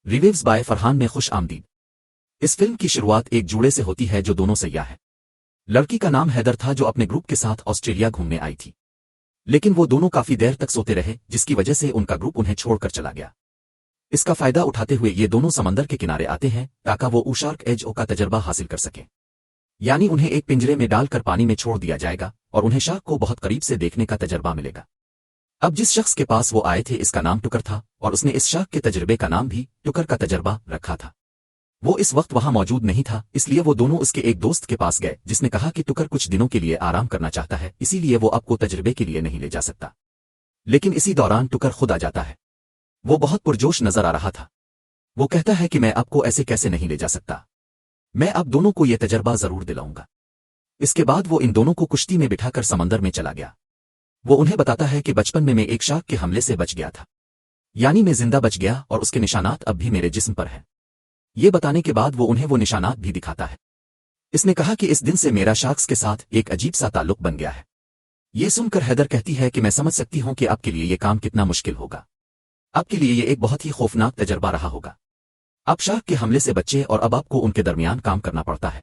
Reviews bye Farhan में खुश आमदीद। इस फिल्म की शुरुआत एक जूड़े से होती है जो दोनों सयाह है। लड़की का नाम हैदर था जो अपने ग्रुप के साथ ऑस्ट्रेलिया घूमने आई थी, लेकिन वो दोनों काफी देर तक सोते रहे जिसकी वजह से उनका ग्रुप उन्हें छोड़कर चला गया। इसका फायदा उठाते हुए ये दोनों समंदर के किनारे आते हैं ताकि वो ऊशार्क एज ओ का तजर्बा हासिल कर सकें, यानी उन्हें एक पिंजरे में डालकर पानी में छोड़ दिया जाएगा और उन्हें शार्क को बहुत करीब से देखने का तजर्बा मिलेगा। अब जिस शख्स के पास वो आए थे इसका नाम टुकर था और उसने इस शार्क के तजर्बे का नाम भी टुकर का तजर्बा रखा था। वो इस वक्त वहां मौजूद नहीं था, इसलिए वो दोनों उसके एक दोस्त के पास गए जिसने कहा कि टुकर कुछ दिनों के लिए आराम करना चाहता है, इसीलिए वो आपको तजर्बे के लिए नहीं ले जा सकता। लेकिन इसी दौरान टुकर खुद आ जाता है। वो बहुत पुरजोश नजर आ रहा था। वो कहता है कि मैं आपको ऐसे कैसे नहीं ले जा सकता, मैं आप दोनों को यह तजर्बा जरूर दिलाऊंगा। इसके बाद वो इन दोनों को कुश्ती में बिठाकर समंदर में चला गया। वो उन्हें बताता है कि बचपन में मैं एक शार्क के हमले से बच गया था, यानी मैं जिंदा बच गया और उसके निशानात अब भी मेरे जिस्म पर हैं। ये बताने के बाद वो उन्हें वो निशानात भी दिखाता है। इसने कहा कि इस दिन से मेरा शार्क्स के साथ एक अजीब सा ताल्लुक बन गया है। ये सुनकर हैदर कहती है कि मैं समझ सकती हूं कि आपके लिए ये काम कितना मुश्किल होगा। आपके लिए ये एक बहुत ही खौफनाक तजर्बा रहा होगा। आप शार्क के हमले से बचे और अब आपको उनके दरमियान काम करना पड़ता है।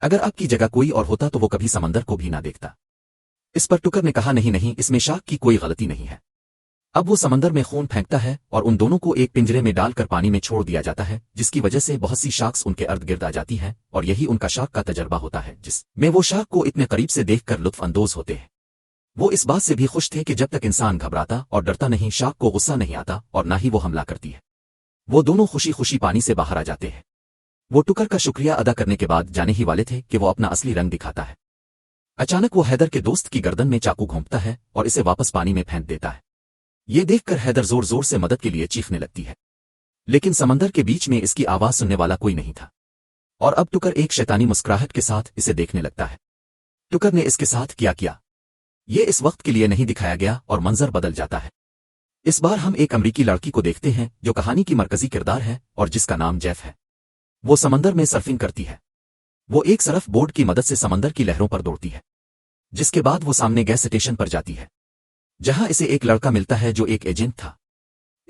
अगर आपकी जगह कोई और होता तो वो कभी समंदर को भी ना देखता। इस पर टुकर ने कहा नहीं नहीं, इसमें शार्क की कोई गलती नहीं है। अब वो समंदर में खून फेंकता है और उन दोनों को एक पिंजरे में डालकर पानी में छोड़ दिया जाता है, जिसकी वजह से बहुत सी शार्क्स उनके अर्द गिर्द आ जाती हैं और यही उनका शार्क का तजर्बा होता है जिसमें वो शार्क को इतने करीब से देखकर लुत्फ अंदोज होते हैं। वो इस बात से भी खुश थे कि जब तक इंसान घबराता और डरता नहीं, शार्क को गुस्सा नहीं आता और ना ही वो हमला करती है। वो दोनों खुशी खुशी पानी से बाहर आ जाते हैं। वो टुकर का शुक्रिया अदा करने के बाद जाने ही वाले थे कि वो अपना असली रंग दिखाता है। अचानक वो हैदर के दोस्त की गर्दन में चाकू घोंपता है और इसे वापस पानी में फेंक देता है। ये देखकर हैदर जोर जोर से मदद के लिए चीखने लगती है, लेकिन समंदर के बीच में इसकी आवाज सुनने वाला कोई नहीं था। और अब टुकर एक शैतानी मुस्कुराहट के साथ इसे देखने लगता है। टुकर ने इसके साथ क्या किया ये इस वक्त के लिए नहीं दिखाया गया और मंजर बदल जाता है। इस बार हम एक अमरीकी लड़की को देखते हैं जो कहानी की मरकजी किरदार है और जिसका नाम जेफ है। वो समंदर में सर्फिंग करती है। वो एक सरफ बोर्ड की मदद से समंदर की लहरों पर दौड़ती है, जिसके बाद वो सामने गैस स्टेशन पर जाती है, जहां इसे एक लड़का मिलता है जो एक एजेंट था।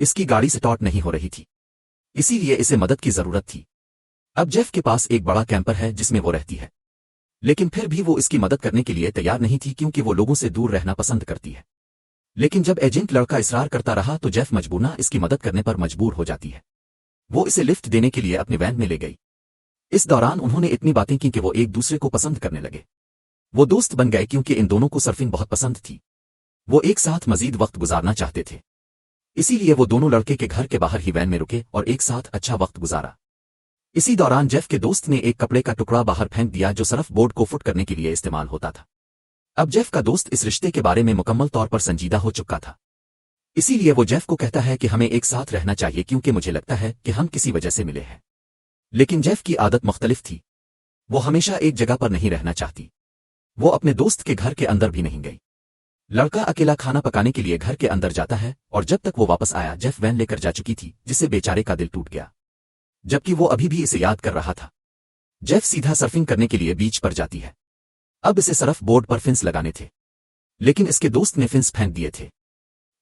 इसकी गाड़ी स्टार्ट नहीं हो रही थी, इसीलिए इसे मदद की जरूरत थी। अब जेफ के पास एक बड़ा कैंपर है जिसमें वो रहती है, लेकिन फिर भी वो इसकी मदद करने के लिए तैयार नहीं थी क्योंकि वो लोगों से दूर रहना पसंद करती है। लेकिन जब एजेंट लड़का इसरार करता रहा तो जेफ मजबूरन इसकी मदद करने पर मजबूर हो जाती है। वो इसे लिफ्ट देने के लिए अपने वैन में ले गई। इस दौरान उन्होंने इतनी बातें की कि वो एक दूसरे को पसंद करने लगे। वो दोस्त बन गए क्योंकि इन दोनों को सर्फिंग बहुत पसंद थी। वो एक साथ मजीद वक्त गुजारना चाहते थे, इसीलिए वो दोनों लड़के के घर के बाहर ही वैन में रुके और एक साथ अच्छा वक्त गुजारा। इसी दौरान जेफ के दोस्त ने एक कपड़े का टुकड़ा बाहर फेंक दिया जो सरफ बोर्ड को फुट करने के लिए इस्तेमाल होता था। अब जेफ का दोस्त इस रिश्ते के बारे में मुकम्मल तौर पर संजीदा हो चुका था, इसीलिए वो जेफ को कहता है कि हमें एक साथ रहना चाहिए क्योंकि मुझे लगता है कि हम किसी वजह से मिले हैं। लेकिन जेफ की आदत मुख्तलिफ थी। वो हमेशा एक जगह पर नहीं रहना चाहती। वो अपने दोस्त के घर के अंदर भी नहीं गई। लड़का अकेला खाना पकाने के लिए घर के अंदर जाता है और जब तक वो वापस आया जेफ वैन लेकर जा चुकी थी, जिससे बेचारे का दिल टूट गया, जबकि वो अभी भी इसे याद कर रहा था। जेफ सीधा सर्फिंग करने के लिए बीच पर जाती है। अब इसे सरफ बोर्ड पर फिंस लगाने थे, लेकिन इसके दोस्त ने फिंस फेंक दिए थे,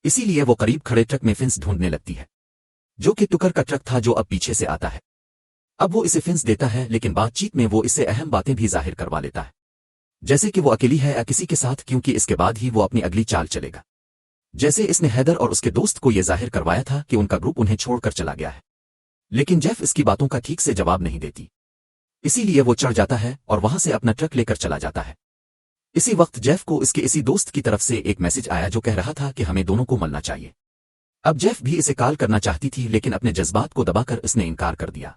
इसीलिए वो करीब खड़े ट्रक में फिंस ढूंढने लगती है, जो कि टुकर का ट्रक था जो अब पीछे से आता है। अब वो इसे फिंस देता है, लेकिन बातचीत में वो इससे अहम बातें भी जाहिर करवा लेता है, जैसे कि वो अकेली है या किसी के साथ, क्योंकि इसके बाद ही वो अपनी अगली चाल चलेगा। जैसे इसने हैदर और उसके दोस्त को यह जाहिर करवाया था कि उनका ग्रुप उन्हें छोड़कर चला गया है, लेकिन जेफ इसकी बातों का ठीक से जवाब नहीं देती, इसीलिए वो चढ़ जाता है और वहां से अपना ट्रक लेकर चला जाता है। इसी वक्त जेफ को इसके इसी दोस्त की तरफ से एक मैसेज आया जो कह रहा था कि हमें दोनों को मिलना चाहिए। अब जेफ भी इसे कॉल करना चाहती थी, लेकिन अपने जज्बात को दबाकर इसने इनकार कर दिया,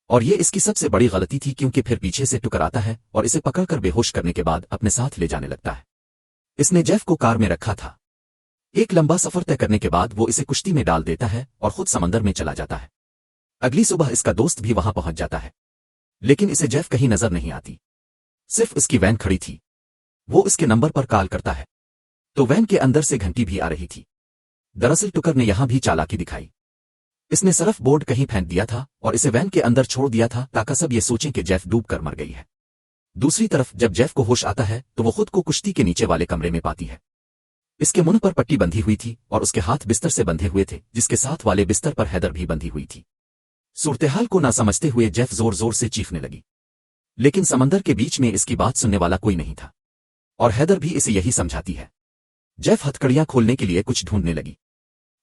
और ये इसकी सबसे बड़ी गलती थी क्योंकि फिर पीछे से टुकर आता है और इसे पकड़कर बेहोश करने के बाद अपने साथ ले जाने लगता है। इसने जेफ को कार में रखा था। एक लंबा सफर तय करने के बाद वो इसे कुश्ती में डाल देता है और खुद समंदर में चला जाता है। अगली सुबह इसका दोस्त भी वहां पहुंच जाता है, लेकिन इसे जेफ कहीं नजर नहीं आती, सिर्फ इसकी वैन खड़ी थी। वो इसके नंबर पर कॉल करता है तो वैन के अंदर से घंटी भी आ रही थी। दरअसल टुकर ने यहां भी चालाकी दिखाई। इसने सरफ बोर्ड कहीं फेंक दिया था और इसे वैन के अंदर छोड़ दिया था ताकि सब ये सोचें कि जेफ डूब कर मर गई है। दूसरी तरफ जब जेफ को होश आता है तो वो खुद को कुश्ती के नीचे वाले कमरे में पाती है। इसके मुंह पर पट्टी बंधी हुई थी और उसके हाथ बिस्तर से बंधे हुए थे, जिसके साथ वाले बिस्तर पर हैदर भी बंधी हुई थी। सूरतेहाल को ना समझते हुए जेफ जोर जोर से चीखने लगी। लेकिन समंदर के बीच में इसकी बात सुनने वाला कोई नहीं था, और हैदर भी इसे यही समझाती है। जेफ हथकड़ियां खोलने के लिए कुछ ढूंढने लगी,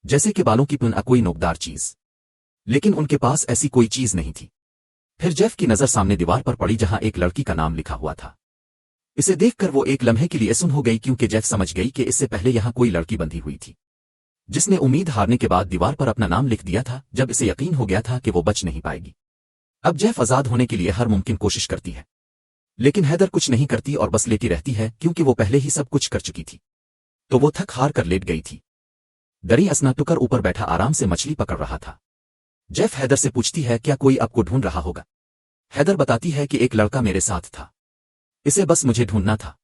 जैसे कि बालों की पुनः कोई नोकदार चीज, लेकिन उनके पास ऐसी कोई चीज नहीं थी। फिर जेफ की नजर सामने दीवार पर पड़ी जहां एक लड़की का नाम लिखा हुआ था। इसे देखकर वो एक लम्हे के लिए सुन हो गई, क्योंकि जेफ समझ गई कि इससे पहले यहां कोई लड़की बंधी हुई थी, जिसने उम्मीद हारने के बाद दीवार पर अपना नाम लिख दिया था। जब इसे यकीन हो गया था कि वो बच नहीं पाएगी, अब जेफ आजाद होने के लिए हर मुमकिन कोशिश करती है, लेकिन हैदर कुछ नहीं करती और बस लेटी रहती है, क्योंकि वो पहले ही सब कुछ कर चुकी थी। तो वो थक हार कर लेट गई थी। दरी असना टुकर ऊपर बैठा आराम से मछली पकड़ रहा था। जेफ हैदर से पूछती है, क्या कोई आपको ढूंढ रहा होगा? हैदर बताती है कि एक लड़का मेरे साथ था, इसे बस मुझे ढूंढना था,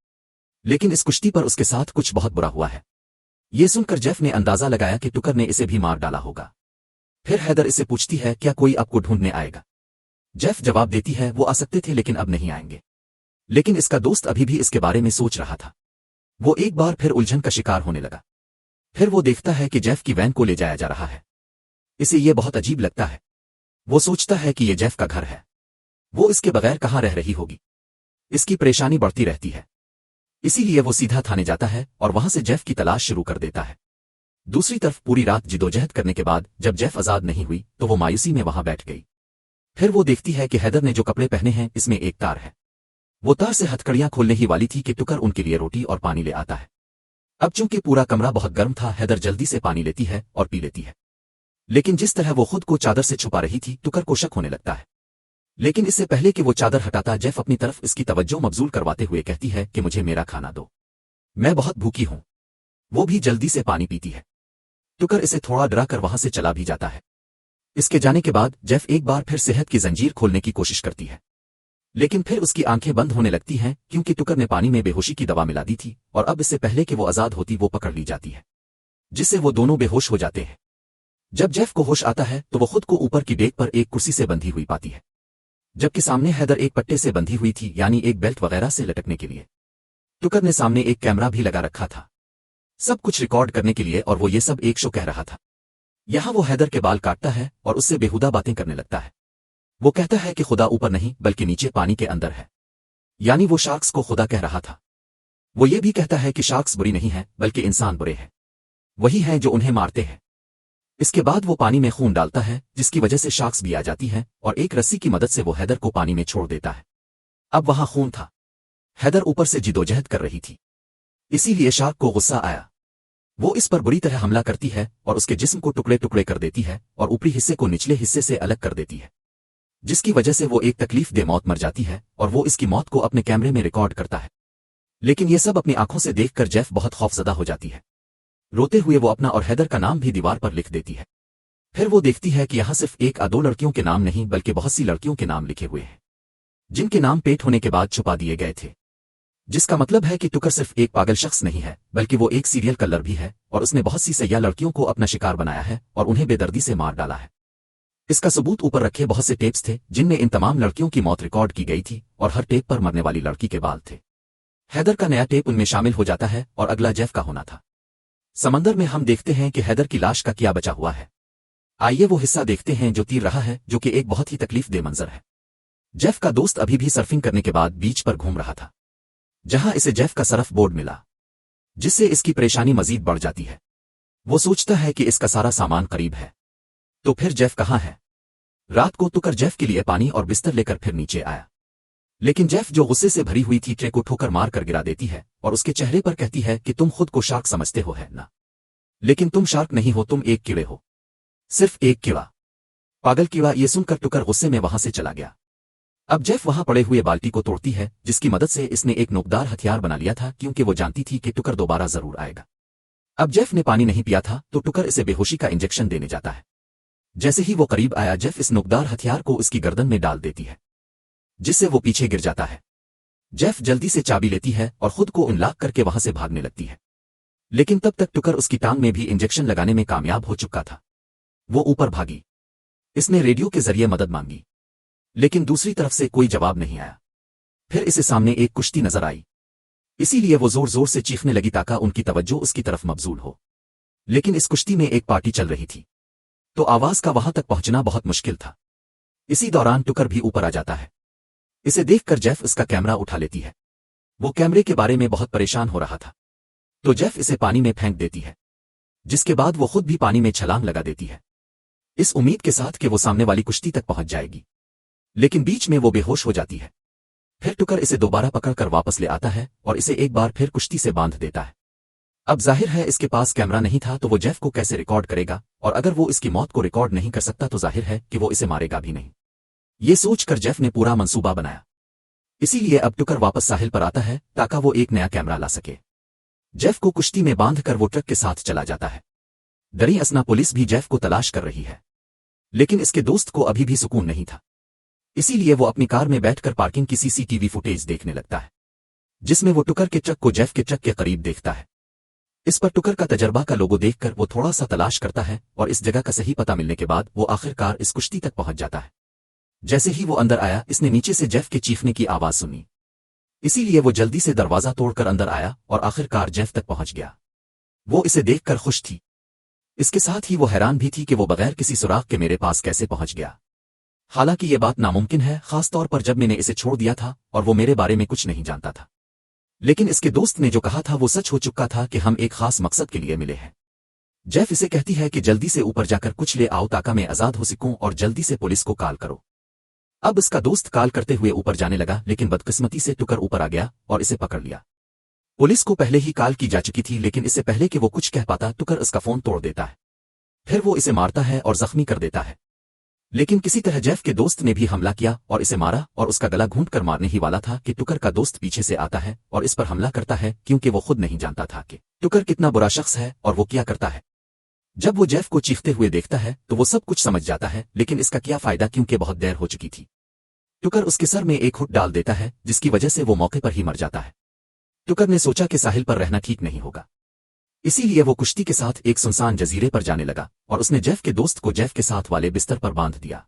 लेकिन इस कुश्ती पर उसके साथ कुछ बहुत बुरा हुआ है। ये सुनकर जेफ ने अंदाजा लगाया कि टुकर ने इसे भी मार डाला होगा। फिर हैदर इसे पूछती है, क्या कोई आपको ढूंढने आएगा? जेफ जवाब देती है, वो आ सकते थे लेकिन अब नहीं आएंगे। लेकिन इसका दोस्त अभी भी इसके बारे में सोच रहा था। वो एक बार फिर उलझन का शिकार होने लगा। फिर वो देखता है कि जेफ की वैन को ले जाया जा रहा है। इसे ये बहुत अजीब लगता है। वो सोचता है कि ये जेफ का घर है, वो इसके बगैर कहाँ रह रही होगी। इसकी परेशानी बढ़ती रहती है, इसीलिए वो सीधा थाने जाता है और वहां से जेफ की तलाश शुरू कर देता है। दूसरी तरफ पूरी रात जिदोजहद करने के बाद जब जेफ आजाद नहीं हुई तो वो मायूसी में वहां बैठ गई। फिर वो देखती है कि हैदर ने जो कपड़े पहने हैं इसमें एक तार है। वो तार से हथकड़ियां खोलने ही वाली थी कि टुकर उनके लिए रोटी और पानी ले आता है। अब चूंकि पूरा कमरा बहुत गर्म था, हैदर जल्दी से पानी लेती है और पी लेती है। लेकिन जिस तरह वो खुद को चादर से छुपा रही थी, टुकर को शक होने लगता है। लेकिन इससे पहले कि वो चादर हटाता, जेफ अपनी तरफ इसकी तवज्जो मबजूल करवाते हुए कहती है कि मुझे मेरा खाना दो, मैं बहुत भूखी हूं। वो भी जल्दी से पानी पीती है। टुकर इसे थोड़ा डरा कर वहां से चला भी जाता है। इसके जाने के बाद जेफ एक बार फिर सेहत की जंजीर खोलने की कोशिश करती है, लेकिन फिर उसकी आंखें बंद होने लगती हैं, क्योंकि टुकर ने पानी में बेहोशी की दवा मिला दी थी और अब इससे पहले कि वो आजाद होती वो पकड़ ली जाती है, जिससे वो दोनों बेहोश हो जाते हैं। जब जेफ को होश आता है तो वो खुद को ऊपर की डेक पर एक कुर्सी से बंधी हुई पाती है, जबकि सामने हैदर एक पट्टे से बंधी हुई थी, यानी एक बेल्ट वगैरह से लटकने के लिए। टुकर ने सामने एक कैमरा भी लगा रखा था, सब कुछ रिकॉर्ड करने के लिए, और वो ये सब एक शो कह रहा था। यहां वो हैदर के बाल काटता है और उससे बेहुदा बातें करने लगता है। वो कहता है कि खुदा ऊपर नहीं बल्कि नीचे पानी के अंदर है, यानी वो शार्क्स को खुदा कह रहा था। वो ये भी कहता है कि शार्क्स बुरी नहीं है बल्कि इंसान बुरे हैं, वही हैं जो उन्हें मारते हैं। इसके बाद वो पानी में खून डालता है, जिसकी वजह से शार्क्स भी आ जाती हैं, और एक रस्सी की मदद से वो हैदर को पानी में छोड़ देता है। अब वहां खून था, हैदर ऊपर से जिदोजहद कर रही थी, इसीलिए शार्क को गुस्सा आया। वो इस पर बुरी तरह हमला करती है और उसके जिस्म को टुकड़े टुकड़े कर देती है और ऊपरी हिस्से को निचले हिस्से से अलग कर देती है, जिसकी वजह से वो एक तकलीफ दे मौत मर जाती है, और वो इसकी मौत को अपने कैमरे में रिकॉर्ड करता है। लेकिन ये सब अपनी आंखों से देखकर जेफ बहुत खौफजदा हो जाती है। रोते हुए वो अपना और हैदर का नाम भी दीवार पर लिख देती है। फिर वो देखती है कि यहां सिर्फ एक या दो लड़कियों के नाम नहीं बल्कि बहुत सी लड़कियों के नाम लिखे हुए हैं, जिनके नाम पेट होने के बाद छुपा दिए गए थे, जिसका मतलब है कि टुकर सिर्फ एक पागल शख्स नहीं है बल्कि वो एक सीरियल किलर भी है, और उसने बहुत सी सयाह लड़कियों को अपना शिकार बनाया है और उन्हें बेदर्दी से मार डाला है। इसका सबूत ऊपर रखे बहुत से टेप्स थे जिनमें इन तमाम लड़कियों की मौत रिकॉर्ड की गई थी, और हर टेप पर मरने वाली लड़की के बाल थे। हैदर का नया टेप उनमें शामिल हो जाता है और अगला जेफ का होना था। समंदर में हम देखते हैं कि हैदर की लाश का क्या बचा हुआ है। आइए वो हिस्सा देखते हैं जो तीर रहा है, जो कि एक बहुत ही तकलीफ दे मंजर है। जेफ का दोस्त अभी भी सर्फिंग करने के बाद बीच पर घूम रहा था, जहां इसे जेफ का सरफ बोर्ड मिला, जिससे इसकी परेशानी मजीद बढ़ जाती है। वो सोचता है कि इसका सारा सामान करीब है, तो फिर जेफ कहाँ है? रात को टुकर जेफ के लिए पानी और बिस्तर लेकर फिर नीचे आया, लेकिन जेफ जो गुस्से से भरी हुई थी ट्रे को ठोकर मार कर गिरा देती है और उसके चेहरे पर कहती है कि तुम खुद को शार्क समझते हो, है ना? लेकिन तुम शार्क नहीं हो, तुम एक कीड़े हो, सिर्फ एक कीड़ा, पागल कीड़ा। ये सुनकर टुकर गुस्से में वहां से चला गया। अब जेफ वहां पड़े हुए बाल्टी को तोड़ती है, जिसकी मदद से इसने एक नोकदार हथियार बना लिया था, क्योंकि वो जानती थी कि टुकर दोबारा जरूर आएगा। अब जेफ ने पानी नहीं पिया था तो टुकर इसे बेहोशी का इंजेक्शन देने जाता है। जैसे ही वो करीब आया, जेफ इस नोकदार हथियार को उसकी गर्दन में डाल देती है, जिससे वो पीछे गिर जाता है। जेफ जल्दी से चाबी लेती है और खुद को अनलॉक करके वहां से भागने लगती है, लेकिन तब तक टुकर उसकी टांग में भी इंजेक्शन लगाने में कामयाब हो चुका था। वो ऊपर भागी, इसने रेडियो के जरिए मदद मांगी, लेकिन दूसरी तरफ से कोई जवाब नहीं आया। फिर इसे सामने एक कुश्ती नजर आई, इसीलिए वो जोर जोर से चीखने लगी ताकि उनकी तवज्जो उसकी तरफ मबजूल हो। लेकिन इस कुश्ती में एक पार्टी चल रही थी, तो आवाज का वहां तक पहुंचना बहुत मुश्किल था। इसी दौरान टुकर भी ऊपर आ जाता है। इसे देखकर जेफ इसका कैमरा उठा लेती है। वो कैमरे के बारे में बहुत परेशान हो रहा था, तो जेफ इसे पानी में फेंक देती है, जिसके बाद वो खुद भी पानी में छलांग लगा देती है, इस उम्मीद के साथ कि वो सामने वाली कुश्ती तक पहुंच जाएगी। लेकिन बीच में वो बेहोश हो जाती है। फिर टुकर इसे दोबारा पकड़कर वापस ले आता है और इसे एक बार फिर कुश्ती से बांध देता है। अब जाहिर है इसके पास कैमरा नहीं था, तो वो जेफ को कैसे रिकॉर्ड करेगा, और अगर वो इसकी मौत को रिकॉर्ड नहीं कर सकता तो जाहिर है कि वो इसे मारेगा भी नहीं। ये सोचकर जेफ ने पूरा मंसूबा बनाया। इसीलिए अब टुकर वापस साहिल पर आता है ताकि वो एक नया कैमरा ला सके। जेफ को कुश्ती में बांधकर वो ट्रक के साथ चला जाता है। दरी असना पुलिस भी जेफ को तलाश कर रही है, लेकिन इसके दोस्त को अभी भी सुकून नहीं था। इसीलिए वो अपनी कार में बैठकर पार्किंग की सीसीटीवी फुटेज देखने लगता है, जिसमें वो टुकर के ट्रक को जेफ के ट्रक के करीब देखता है। इस पर टुकर का तजर्बा का लोगो देखकर वो थोड़ा सा तलाश करता है और इस जगह का सही पता मिलने के बाद वो आखिरकार इस कुश्ती तक पहुंच जाता है। जैसे ही वो अंदर आया, इसने नीचे से जेफ के चीखने की आवाज सुनी। इसीलिए वो जल्दी से दरवाजा तोड़कर अंदर आया और आखिरकार जेफ तक पहुंच गया। वो इसे देखकर खुश थी। इसके साथ ही वो हैरान भी थी कि वो बगैर किसी सुराग के मेरे पास कैसे पहुंच गया। हालांकि ये बात नामुमकिन है, खासतौर पर जब मैंने इसे छोड़ दिया था और वो मेरे बारे में कुछ नहीं जानता था। लेकिन इसके दोस्त ने जो कहा था वो सच हो चुका था कि हम एक खास मकसद के लिए मिले हैं। जेफ इसे कहती है कि जल्दी से ऊपर जाकर कुछ ले आओ ताकि मैं आजाद हो सकूं, और जल्दी से पुलिस को कॉल करो। अब इसका दोस्त कॉल करते हुए ऊपर जाने लगा, लेकिन बदकिस्मती से टुकर ऊपर आ गया और इसे पकड़ लिया। पुलिस को पहले ही कॉल की जा चुकी थी, लेकिन इससे पहले कि वो कुछ कह पाता टुकर इसका फोन तोड़ देता है। फिर वो इसे मारता है और जख्मी कर देता है। लेकिन किसी तरह जेफ के दोस्त ने भी हमला किया और इसे मारा, और उसका गला घूंट कर मारने ही वाला था कि टुकर का दोस्त पीछे से आता है और इस पर हमला करता है, क्योंकि वो खुद नहीं जानता था कि टुकर कितना बुरा शख्स है और वो क्या करता है। जब वो जेफ को चीखते हुए देखता है तो वो सब कुछ समझ जाता है, लेकिन इसका क्या फायदा, क्योंकि बहुत देर हो चुकी थी। टुकर उसके सर में एक हुक डाल देता है, जिसकी वजह से वो मौके पर ही मर जाता है। टुकर ने सोचा कि साहिल पर रहना ठीक नहीं होगा, इसीलिए वो कुश्ती के साथ एक सुनसान जजीरे पर जाने लगा और उसने जेफ के दोस्त को जेफ के साथ वाले बिस्तर पर बांध दिया।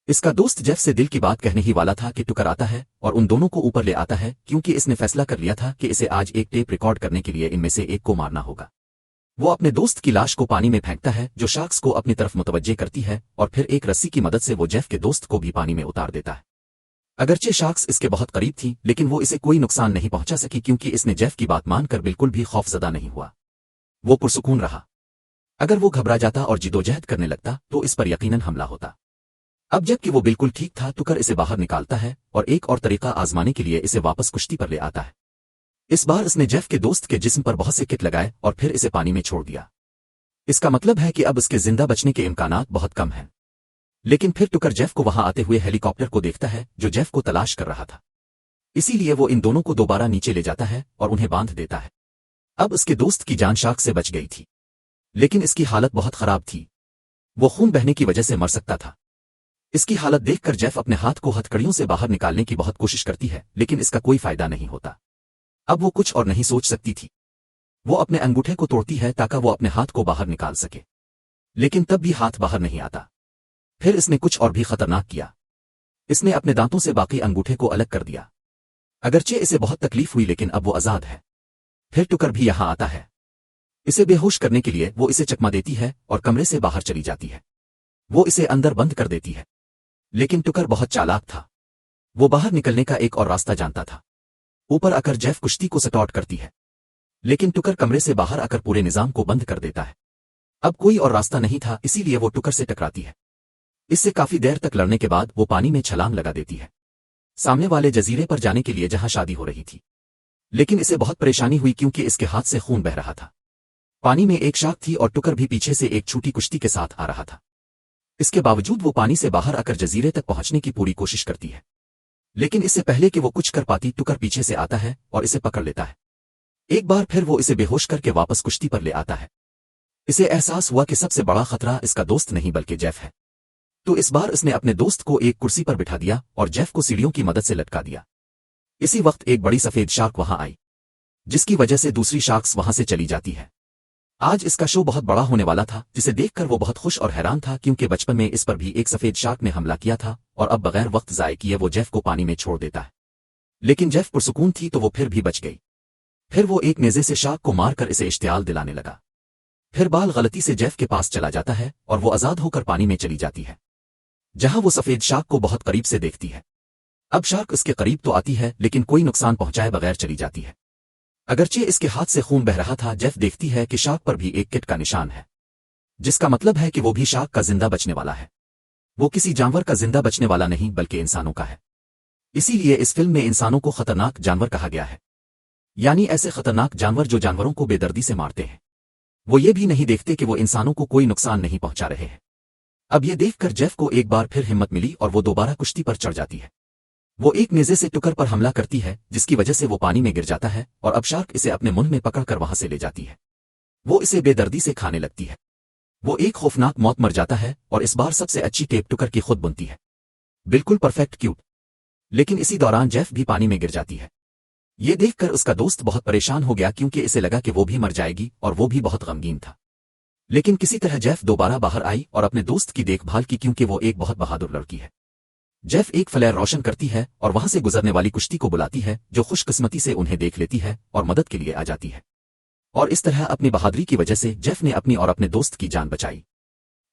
इसका दोस्त जेफ से दिल की बात कहने ही वाला था कि टुकर आता है और उन दोनों को ऊपर ले आता है, क्योंकि इसने फैसला कर लिया था कि इसे आज एक टेप रिकॉर्ड करने के लिए इनमें से एक को मारना होगा। वो अपने दोस्त की लाश को पानी में फेंकता है, जो शार्क्स को अपनी तरफ मुतवज्जे करती है, और फिर एक रस्सी की मदद से वो जेफ के दोस्त को भी पानी में उतार देता है। अगरचे शार्क्स इसके बहुत करीब थी, लेकिन वो इसे कोई नुकसान नहीं पहुंचा सकी, क्योंकि इसने जेफ की बात मानकर बिल्कुल भी खौफजदा नहीं हुआ। वो पुरसुकून रहा। अगर वो घबरा जाता और जिदोजहद करने लगता तो इस पर यकीनन हमला होता। अब जबकि वो बिल्कुल ठीक था, टुकर इसे बाहर निकालता है और एक और तरीका आजमाने के लिए इसे वापस कुश्ती पर ले आता है। इस बार इसने जेफ के दोस्त के जिस्म पर बहुत से किट लगाए और फिर इसे पानी में छोड़ दिया। इसका मतलब है कि अब इसके जिंदा बचने के इम्कानात बहुत कम हैं। लेकिन फिर टुकर जेफ को वहां आते हुए हेलीकॉप्टर को देखता है, जो जेफ को तलाश कर रहा था। इसीलिए वो इन दोनों को दोबारा नीचे ले जाता है और उन्हें बांध देता है। अब उसके दोस्त की जान शार्क से बच गई थी, लेकिन इसकी हालत बहुत खराब थी। वो खून बहने की वजह से मर सकता था। इसकी हालत देखकर जेफ अपने हाथ को हथकड़ियों से बाहर निकालने की बहुत कोशिश करती है, लेकिन इसका कोई फायदा नहीं होता। अब वो कुछ और नहीं सोच सकती थी। वो अपने अंगूठे को तोड़ती है ताकि वो अपने हाथ को बाहर निकाल सके, लेकिन तब भी हाथ बाहर नहीं आता। फिर इसने कुछ और भी खतरनाक किया। इसने अपने दांतों से बाकी अंगूठे को अलग कर दिया। अगरचे इसे बहुत तकलीफ हुई, लेकिन अब वो आजाद है। फिर टुकर भी यहां आता है। इसे बेहोश करने के लिए वो इसे चकमा देती है और कमरे से बाहर चली जाती है। वो इसे अंदर बंद कर देती है, लेकिन टुकर बहुत चालाक था। वो बाहर निकलने का एक और रास्ता जानता था। ऊपर आकर जेफ कुश्ती को सटआउट करती है, लेकिन टुकर कमरे से बाहर आकर पूरे निजाम को बंद कर देता है। अब कोई और रास्ता नहीं था, इसीलिए वो टुकर से टकराती है। इससे काफी देर तक लड़ने के बाद वो पानी में छलांग लगा देती है, सामने वाले जजीरे पर जाने के लिए जहां शादी हो रही थी। लेकिन इसे बहुत परेशानी हुई, क्योंकि इसके हाथ से खून बह रहा था। पानी में एक शार्क थी और टुकर भी पीछे से एक छोटी कुश्ती के साथ आ रहा था। इसके बावजूद वो पानी से बाहर आकर जजीरे तक पहुंचने की पूरी कोशिश करती है, लेकिन इससे पहले कि वो कुछ कर पाती, टुकर पीछे से आता है और इसे पकड़ लेता है। एक बार फिर वो इसे बेहोश करके वापस कुश्ती पर ले आता है। इसे एहसास हुआ कि सबसे बड़ा खतरा इसका दोस्त नहीं बल्कि जेफ है। तो इस बार इसने अपने दोस्त को एक कुर्सी पर बिठा दिया और जेफ को सीढ़ियों की मदद से लटका दिया। इसी वक्त एक बड़ी सफेद शार्क वहां आई, जिसकी वजह से दूसरी शार्क्स वहां से चली जाती है। आज इसका शो बहुत बड़ा होने वाला था, जिसे देखकर वो बहुत खुश और हैरान था, क्योंकि बचपन में इस पर भी एक सफेद शार्क ने हमला किया था और अब बगैर वक्त ज़ाय किए वो जेफ को पानी में छोड़ देता है। लेकिन जेफ पुरसुकून थी तो वो फिर भी बच गई। फिर वो एक नेज़े से शार्क को मारकर इसे इश्तियाल दिलाने लगा। फिर बाल गलती से जेफ के पास चला जाता है और वो आज़ाद होकर पानी में चली जाती है। जहां वो सफेद शार्क को बहुत करीब से देखती है। अब शार्क उसके करीब तो आती है लेकिन कोई नुकसान पहुंचाए बगैर चली जाती है। अगरचे इसके हाथ से खून बह रहा था, जेफ देखती है कि शार्क पर भी एक किट का निशान है, जिसका मतलब है कि वो भी शार्क का जिंदा बचने वाला है। वो किसी जानवर का जिंदा बचने वाला नहीं बल्कि इंसानों का है। इसीलिए इस फिल्म में इंसानों को खतरनाक जानवर कहा गया है, यानी ऐसे खतरनाक जानवर जो जानवरों को बेदर्दी से मारते हैं। वो ये भी नहीं देखते कि वो इंसानों को कोई नुकसान नहीं पहुंचा रहे हैं। अब ये देखकर जेफ को एक बार फिर हिम्मत मिली और वो दोबारा कुश्ती पर चढ़ जाती है। वो एक नेज़े से टुकर पर हमला करती है, जिसकी वजह से वो पानी में गिर जाता है और अब शार्क इसे अपने मुंह में पकड़कर वहां से ले जाती है। वो इसे बेदर्दी से खाने लगती है। वो एक खौफनाक मौत मर जाता है और इस बार सबसे अच्छी टेप टुकर की खुद बुनती है, बिल्कुल परफेक्ट क्यूट। लेकिन इसी दौरान जेफ भी पानी में गिर जाती है। ये देखकर उसका दोस्त बहुत परेशान हो गया क्योंकि इसे लगा कि वो भी मर जाएगी और वो भी बहुत गमगीन था। लेकिन किसी तरह जेफ दोबारा बाहर आई और अपने दोस्त की देखभाल की क्योंकि वो एक बहुत बहादुर लड़की है। जेफ एक फ्लेयर रोशन करती है और वहां से गुजरने वाली कुश्ती को बुलाती है, जो खुशकिस्मती से उन्हें देख लेती है और मदद के लिए आ जाती है। और इस तरह अपनी बहादुरी की वजह से जेफ ने अपनी और अपने दोस्त की जान बचाई।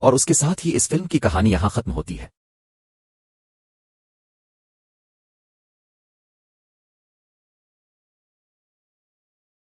और उसके साथ ही इस फिल्म की कहानी यहां खत्म होती है।